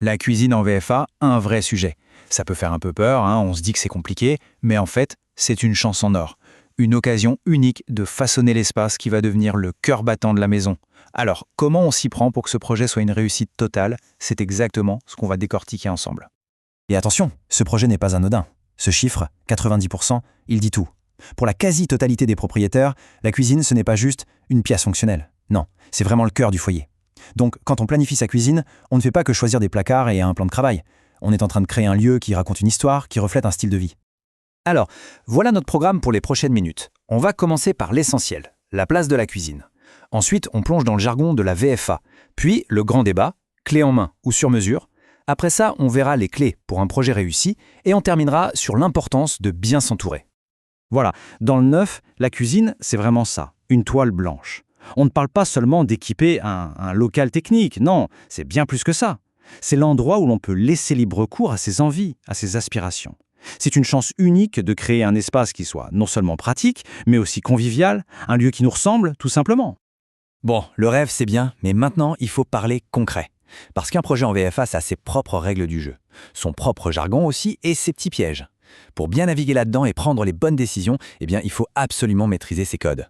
La cuisine en VFA, un vrai sujet. Ça peut faire un peu peur, hein, on se dit que c'est compliqué, mais en fait, c'est une chance en or. Une occasion unique de façonner l'espace qui va devenir le cœur battant de la maison. Alors, comment on s'y prend pour que ce projet soit une réussite totale? C'est exactement ce qu'on va décortiquer ensemble. Et attention, ce projet n'est pas anodin. Ce chiffre, 90%, il dit tout. Pour la quasi-totalité des propriétaires, la cuisine, ce n'est pas juste une pièce fonctionnelle. Non, c'est vraiment le cœur du foyer. Donc, quand on planifie sa cuisine, on ne fait pas que choisir des placards et un plan de travail. On est en train de créer un lieu qui raconte une histoire, qui reflète un style de vie. Alors, voilà notre programme pour les prochaines minutes. On va commencer par l'essentiel, la place de la cuisine. Ensuite, on plonge dans le jargon de la VFA. Puis, le grand débat, clé en main ou sur mesure. Après ça, on verra les clés pour un projet réussi et on terminera sur l'importance de bien s'entourer. Voilà, dans le neuf, la cuisine, c'est vraiment ça, une toile blanche. On ne parle pas seulement d'équiper un local technique, non, c'est bien plus que ça. C'est l'endroit où l'on peut laisser libre cours à ses envies, à ses aspirations. C'est une chance unique de créer un espace qui soit non seulement pratique, mais aussi convivial, un lieu qui nous ressemble, tout simplement. Bon, le rêve c'est bien, mais maintenant il faut parler concret. Parce qu'un projet en VFA, ça a ses propres règles du jeu, son propre jargon aussi et ses petits pièges. Pour bien naviguer là-dedans et prendre les bonnes décisions, il faut absolument maîtriser ces codes.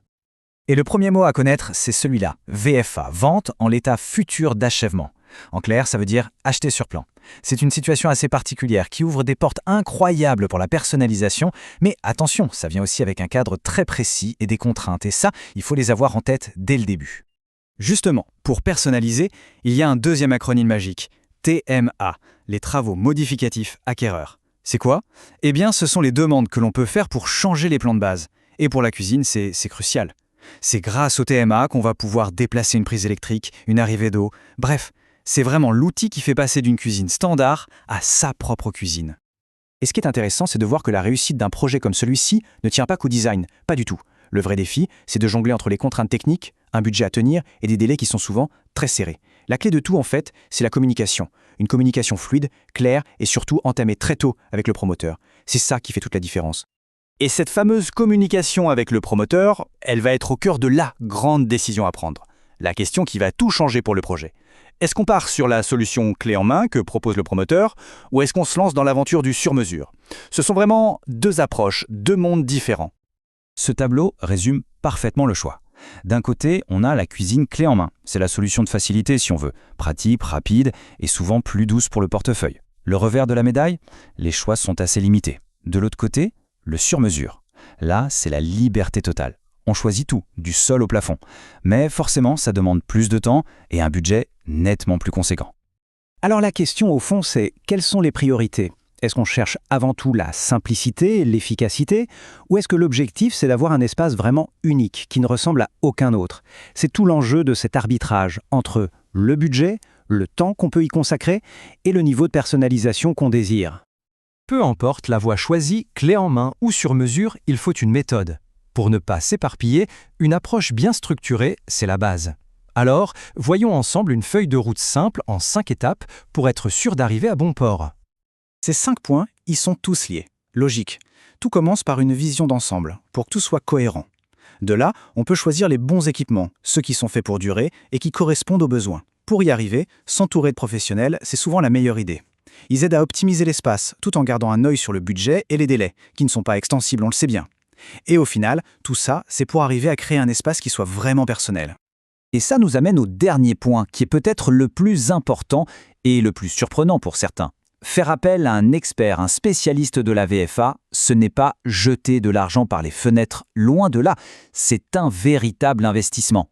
Et le premier mot à connaître, c'est celui-là, VFA, vente en l'état futur d'achèvement. En clair, ça veut dire acheter sur plan. C'est une situation assez particulière qui ouvre des portes incroyables pour la personnalisation, mais attention, ça vient aussi avec un cadre très précis et des contraintes, et ça, il faut les avoir en tête dès le début. Justement, pour personnaliser, il y a un deuxième acronyme magique, TMA, les travaux modificatifs acquéreurs. C'est quoi? Eh bien, ce sont les demandes que l'on peut faire pour changer les plans de base. Et pour la cuisine, c'est crucial. C'est grâce au TMA qu'on va pouvoir déplacer une prise électrique, une arrivée d'eau, bref, c'est vraiment l'outil qui fait passer d'une cuisine standard à sa propre cuisine. Et ce qui est intéressant, c'est de voir que la réussite d'un projet comme celui-ci ne tient pas qu'au design, pas du tout. Le vrai défi, c'est de jongler entre les contraintes techniques, un budget à tenir et des délais qui sont souvent très serrés. La clé de tout, en fait, c'est la communication. Une communication fluide, claire et surtout entamée très tôt avec le promoteur. C'est ça qui fait toute la différence. Et cette fameuse communication avec le promoteur, elle va être au cœur de la grande décision à prendre. La question qui va tout changer pour le projet. Est-ce qu'on part sur la solution clé en main que propose le promoteur ou est-ce qu'on se lance dans l'aventure du sur-mesure? Ce sont vraiment deux approches, deux mondes différents. Ce tableau résume parfaitement le choix. D'un côté, on a la cuisine clé en main. C'est la solution de facilité si on veut. Pratique, rapide et souvent plus douce pour le portefeuille. Le revers de la médaille, les choix sont assez limités. De l'autre côté, le sur-mesure. Là, c'est la liberté totale. On choisit tout, du sol au plafond. Mais forcément, ça demande plus de temps et un budget nettement plus conséquent. Alors la question au fond, c'est quelles sont les priorités? Est-ce qu'on cherche avant tout la simplicité, l'efficacité, ou est-ce que l'objectif, c'est d'avoir un espace vraiment unique, qui ne ressemble à aucun autre? C'est tout l'enjeu de cet arbitrage entre le budget, le temps qu'on peut y consacrer et le niveau de personnalisation qu'on désire. Peu importe la voie choisie, clé en main ou sur mesure, il faut une méthode. Pour ne pas s'éparpiller, une approche bien structurée, c'est la base. Alors, voyons ensemble une feuille de route simple en 5 étapes pour être sûr d'arriver à bon port. Ces 5 points, ils sont tous liés. Logique. Tout commence par une vision d'ensemble, pour que tout soit cohérent. De là, on peut choisir les bons équipements, ceux qui sont faits pour durer et qui correspondent aux besoins. Pour y arriver, s'entourer de professionnels, c'est souvent la meilleure idée. Ils aident à optimiser l'espace, tout en gardant un œil sur le budget et les délais, qui ne sont pas extensibles, on le sait bien. Et au final, tout ça, c'est pour arriver à créer un espace qui soit vraiment personnel. Et ça nous amène au dernier point, qui est peut-être le plus important et le plus surprenant pour certains. Faire appel à un expert, un spécialiste de la VFA, ce n'est pas jeter de l'argent par les fenêtres, loin de là, c'est un véritable investissement.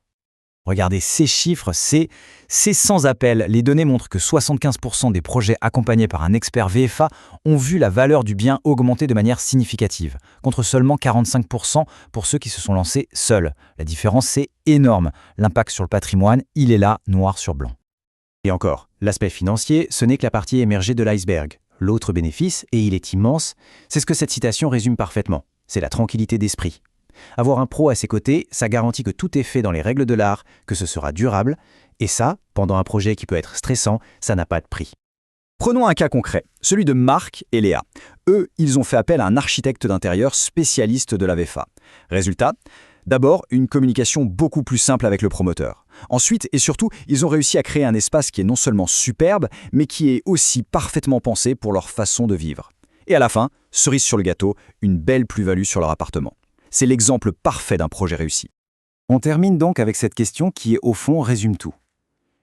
Regardez ces chiffres, c'est sans appel. Les données montrent que 75% des projets accompagnés par un expert VFA ont vu la valeur du bien augmenter de manière significative, contre seulement 45% pour ceux qui se sont lancés seuls. La différence, c'est énorme. L'impact sur le patrimoine, il est là, noir sur blanc. Et encore, l'aspect financier, ce n'est que la partie émergée de l'iceberg. L'autre bénéfice, et il est immense, c'est ce que cette citation résume parfaitement. C'est la tranquillité d'esprit. Avoir un pro à ses côtés, ça garantit que tout est fait dans les règles de l'art, que ce sera durable, et ça, pendant un projet qui peut être stressant, ça n'a pas de prix. Prenons un cas concret, celui de Marc et Léa. Eux, ils ont fait appel à un architecte d'intérieur spécialiste de la VFA. Résultat, d'abord, une communication beaucoup plus simple avec le promoteur. Ensuite, et surtout, ils ont réussi à créer un espace qui est non seulement superbe, mais qui est aussi parfaitement pensé pour leur façon de vivre. Et à la fin, cerise sur le gâteau, une belle plus-value sur leur appartement. C'est l'exemple parfait d'un projet réussi. On termine donc avec cette question qui, au fond, résume tout.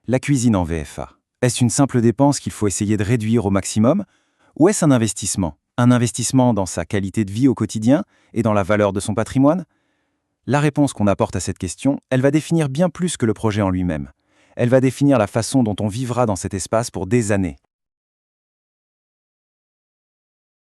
La cuisine en VFA, est-ce une simple dépense qu'il faut essayer de réduire au maximum, ou est-ce un investissement? Un investissement dans sa qualité de vie au quotidien et dans la valeur de son patrimoine? La réponse qu'on apporte à cette question, elle va définir bien plus que le projet en lui-même. Elle va définir la façon dont on vivra dans cet espace pour des années.